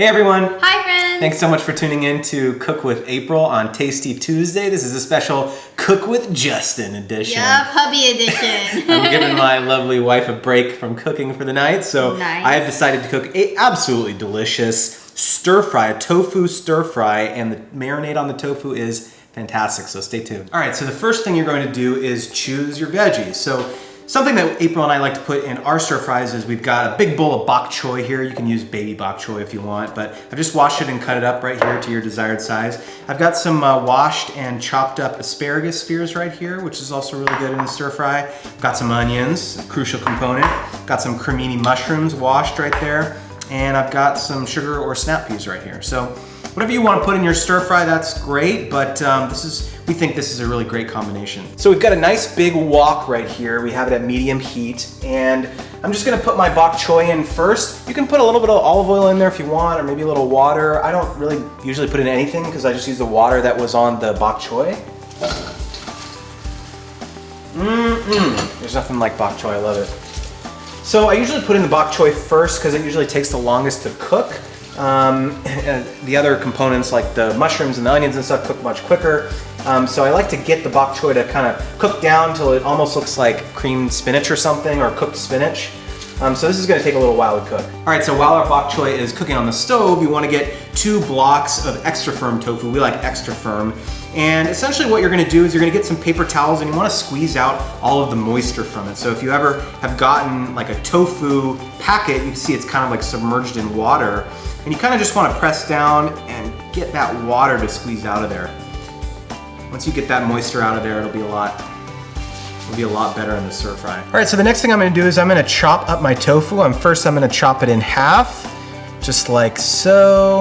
Hey everyone! Hi friends! Thanks so much for tuning in to Cook with April on Tasty Tuesday. This is a special Cook with Justin edition. Yup, hubby edition. I'm giving my lovely wife a break from cooking for the night, so nice. I have decided to cook a absolutely delicious stir fry, a tofu stir fry, and the marinade on the tofu is fantastic, so stay tuned. All right, so the first thing you're going to do is choose your veggies. So something that April and I like to put in our stir fries is we've got a big bowl of bok choy here. You can use baby bok choy if you want, but I've just washed it and cut it up right here to your desired size. I've got some washed and chopped up asparagus spears right here, which is also really good in the stir fry. Got some onions, a crucial component. Got some cremini mushrooms washed right there. And I've got some sugar or snap peas right here. So whatever you want to put in your stir fry, that's great, but we think this is a really great combination. So we've got a nice big wok right here. We have it at medium heat, and I'm just gonna put my bok choy in first. You can put a little bit of olive oil in there if you want, or maybe a little water. I don't really usually put in anything because I just use the water that was on the bok choy. There's nothing like bok choy, I love it. So I usually put in the bok choy first because it usually takes the longest to cook. The other components like the mushrooms and the onions and stuff cook much quicker. So I like to get the bok choy to kind of cook down till it almost looks like creamed spinach or something, or cooked spinach. So this is going to take a little while to cook. All right, so while our bok choy is cooking on the stove, you want to get 2 blocks of extra firm tofu. We like extra firm. And essentially what you're going to do is you're going to get some paper towels and you want to squeeze out all of the moisture from it. So if you ever have gotten like a tofu packet, you can see it's kind of like submerged in water. And you kind of just want to press down and get that water to squeeze out of there. Once you get that moisture out of there, it'll be a lot better in the stir fry. All right, so the next thing I'm gonna do is I'm gonna chop up my tofu. First I'm gonna chop it in half, just like so,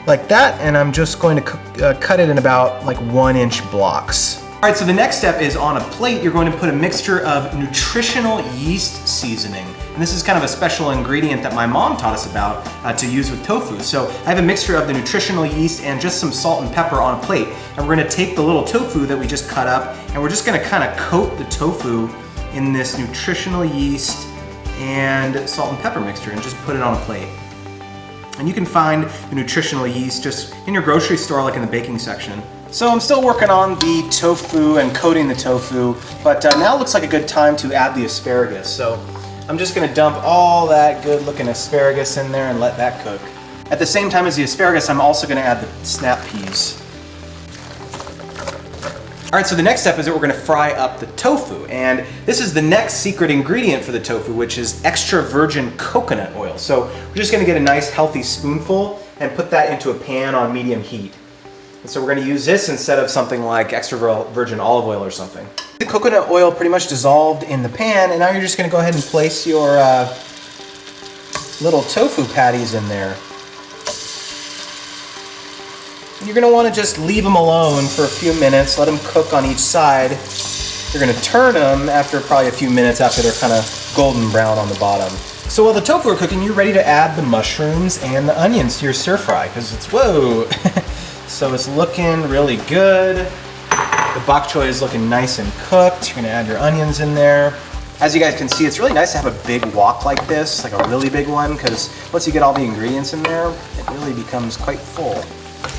like that, and I'm just going to cut it in about like 1-inch blocks. All right, so the next step is on a plate, you're going to put a mixture of nutritional yeast seasoning. And this is kind of a special ingredient that my mom taught us about to use with tofu. So I have a mixture of the nutritional yeast and just some salt and pepper on a plate. And we're gonna take the little tofu that we just cut up, and we're just gonna kind of coat the tofu in this nutritional yeast and salt and pepper mixture and just put it on a plate. And you can find the nutritional yeast just in your grocery store, like in the baking section. So I'm still working on the tofu and coating the tofu, but now looks like a good time to add the asparagus. So I'm just gonna dump all that good looking asparagus in there and let that cook. At the same time as the asparagus, I'm also gonna add the snap peas. All right, so the next step is that we're gonna fry up the tofu, and this is the next secret ingredient for the tofu, which is extra virgin coconut oil. So we're just gonna get a nice healthy spoonful and put that into a pan on medium heat. And so we're gonna use this instead of something like extra virgin olive oil or something. The coconut oil pretty much dissolved in the pan, and now you're just gonna go ahead and place your little tofu patties in there. And you're gonna wanna just leave them alone for a few minutes, let them cook on each side. You're gonna turn them after probably a few minutes after they're kind of golden brown on the bottom. So while the tofu are cooking, you're ready to add the mushrooms and the onions to your stir fry, because it's, whoa. So it's looking really good. The bok choy is looking nice and cooked. You're gonna add your onions in there. As you guys can see, it's really nice to have a big wok like this, like a really big one, because once you get all the ingredients in there, it really becomes quite full.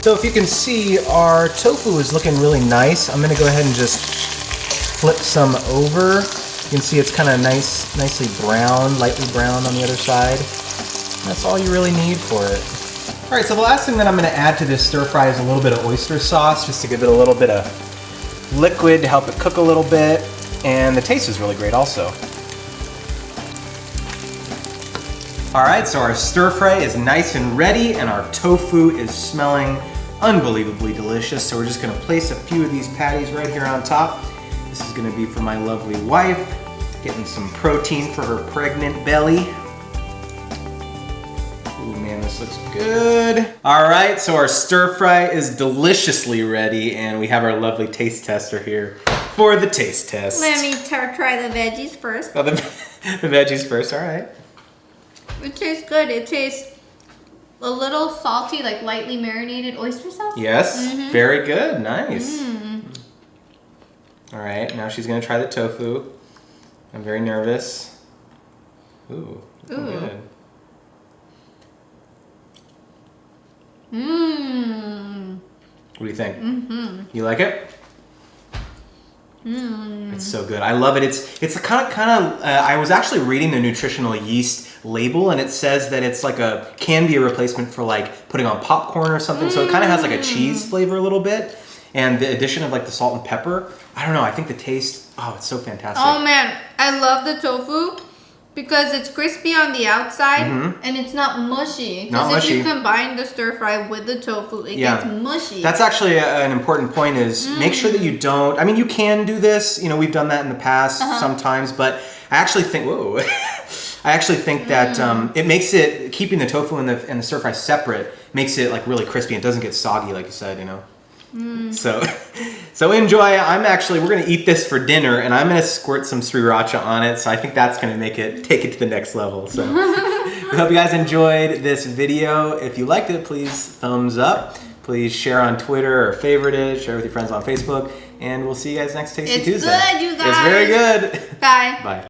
So if you can see, our tofu is looking really nice. I'm gonna go ahead and just flip some over. You can see it's kind of nicely brown, lightly brown on the other side. And that's all you really need for it. All right, so the last thing that I'm gonna add to this stir fry is a little bit of oyster sauce, just to give it a little bit of liquid to help it cook a little bit. And the taste is really great also. All right, so our stir fry is nice and ready, and our tofu is smelling unbelievably delicious. So we're just gonna place a few of these patties right here on top. This is gonna be for my lovely wife, getting some protein for her pregnant belly. This looks good. All right, so our stir fry is deliciously ready, and we have our lovely taste tester here for the taste test. Let me try the veggies first. Oh, the veggies first, all right. It tastes good. It tastes a little salty, like lightly marinated oyster sauce. Yes, very good, nice. All right, now she's gonna try the tofu. I'm very nervous. Ooh, looking good. Mmm. What do you think? Mm-hmm. You like it? Mmm. It's so good. I love it. It's kind of. I was actually reading the nutritional yeast label, and it says that it's like can be a replacement for like putting on popcorn or something. So it kind of has like a cheese flavor a little bit, and the addition of like the salt and pepper. I don't know. I think the taste. Oh, it's so fantastic. Oh man, I love the tofu because it's crispy on the outside and it's not mushy. Not Because if mushy. you combine the stir fry with the tofu, it gets mushy. That's actually an important point is make sure that you don't, I mean, you can do this, we've done that in the past sometimes, but I actually think, that it makes it, keeping the tofu and the stir fry separate makes it like really crispy and doesn't get soggy like you said, So enjoy. We're gonna eat this for dinner and I'm gonna squirt some sriracha on it. So I think that's gonna take it to the next level. So I hope you guys enjoyed this video. If you liked it, please thumbs up. Please share on Twitter or favorite it, share with your friends on Facebook, and we'll see you guys next Tasty Tuesday. It's good, you guys. It's very good. Bye. Bye.